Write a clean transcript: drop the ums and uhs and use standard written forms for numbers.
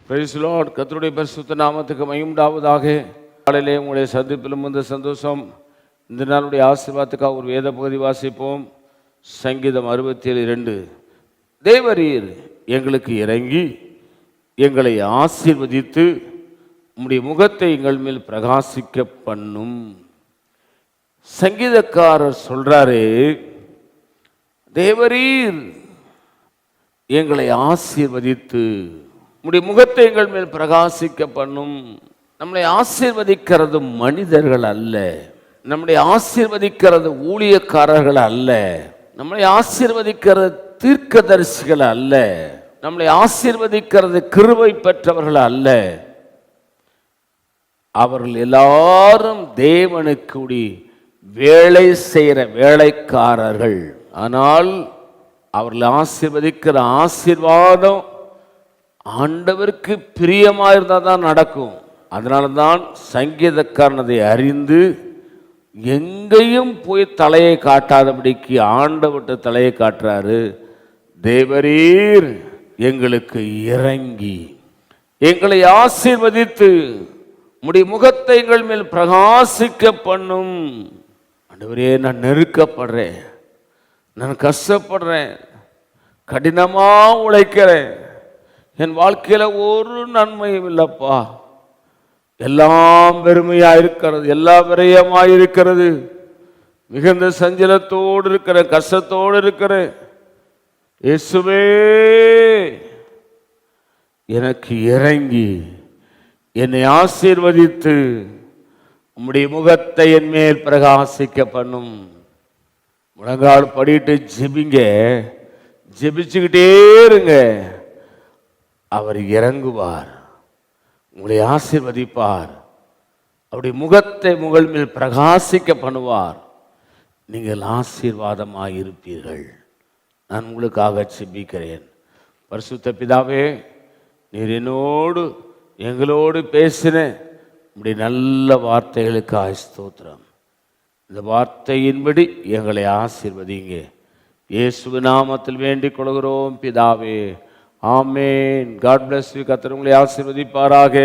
Praise the Lord. கர்த்தருடைய பரிசுத்த நாமத்துக்கு மகிமை உண்டாவதாக. காலையிலே உங்களுடைய சந்திப்பிலும் வந்த சந்தோஷம். இந்த நாளுடைய ஆசீர்வாதத்துக்காக ஒரு வேத பகுதி வாசிப்போம். சங்கீதம் 67:2. தேவரீர் எங்களுக்கு இறங்கி எங்களை ஆசீர்வதித்து உம்முடைய முகத்தை எங்கள் மேல் பிரகாசிக்க பண்ணும். சங்கீதக்காரர் சொல்றாரு, தேவரீர் எங்களை ஆசீர்வதித்து உம்முடைய முகத்தை எங்கள் மேல் பிரகாசிக்க பண்ணும். நம்மளை ஆசீர்வதிக்கிறது மனிதர்கள் அல்ல, நம்மளை ஆசீர்வதிக்கிறது ஊழியக்காரர்கள் அல்ல, நம்மளை ஆசீர்வதிக்கிறது தீர்க்கதரிசிகள் அல்ல, நம்மளை ஆசீர்வதிக்கிறது கிருபை பெற்றவர்கள் அல்ல. அவர்கள் எல்லாரும் தேவனுக்கு வேலை செய்கிற வேலைக்காரர்கள். ஆனால் அவர்கள் ஆசீர்வதிக்கிற ஆசீர்வாதம் ஆண்டவருக்கு பிரியமாக இருந்தால் தான் நடக்கும். அதனால தான் சங்கீதக்காரன் அதை அறிந்து எங்கேயும் போய் தலையை காட்டாதபடிக்கு ஆண்டவர்கிட்ட தலையை காட்டுறாரு. தேவரீர் எங்களுக்கு இறங்கி எங்களை ஆசீர்வதித்து உம்முடைய முகத்தை எங்கள் மேல் பிரகாசிக்க பண்ணும். ஆண்டவரே, நான் நெருக்கப்படுறேன், நான் கஷ்டப்படுறேன், கடினமாக உழைக்கிறேன், என் வாழ்க்கையில் ஒரு நன்மையும் இல்லைப்பா, எல்லாம் வெறுமையாக இருக்கிறது, எல்லாம் விரயமாக இருக்கிறது, மிகுந்த சஞ்சலத்தோடு இருக்கிற, கஷ்டத்தோடு இருக்கிற, இயேசுவே எனக்கு இறங்கி என்னை ஆசீர்வதித்து உம்முடைய முகத்தை என் மேல் பிரகாசிக்க பண்ணும். முழங்கால் படிட்டு ஜெபிங்க, ஜெபிச்சுக்கிட்டே இருங்க. அவர் இறங்குவார், உங்களை ஆசீர்வதிப்பார், அவருடைய முகத்தை உங்கள் மேல் பிரகாசிக்க பண்ணுவார். நீங்கள் ஆசீர்வாதமாக இருப்பீர்கள். நான் உங்களுக்காக ஜெபிக்கிறேன். பரிசுத்த பிதாவே, நீர் என்னோடு எங்களோடு பேசின உம்முடைய நல்ல வார்த்தைகளுக்காக ஸ்தோத்திரம். இந்த வார்த்தையின்படி எங்களை ஆசீர்வதிங்க. இயேசுவின் நாமத்தில் வேண்டிக் கொள்கிறோம் பிதாவே, ஆமேன். God bless you. கர்த்தர் உங்களை ஆசீர்வதிப்பாராக.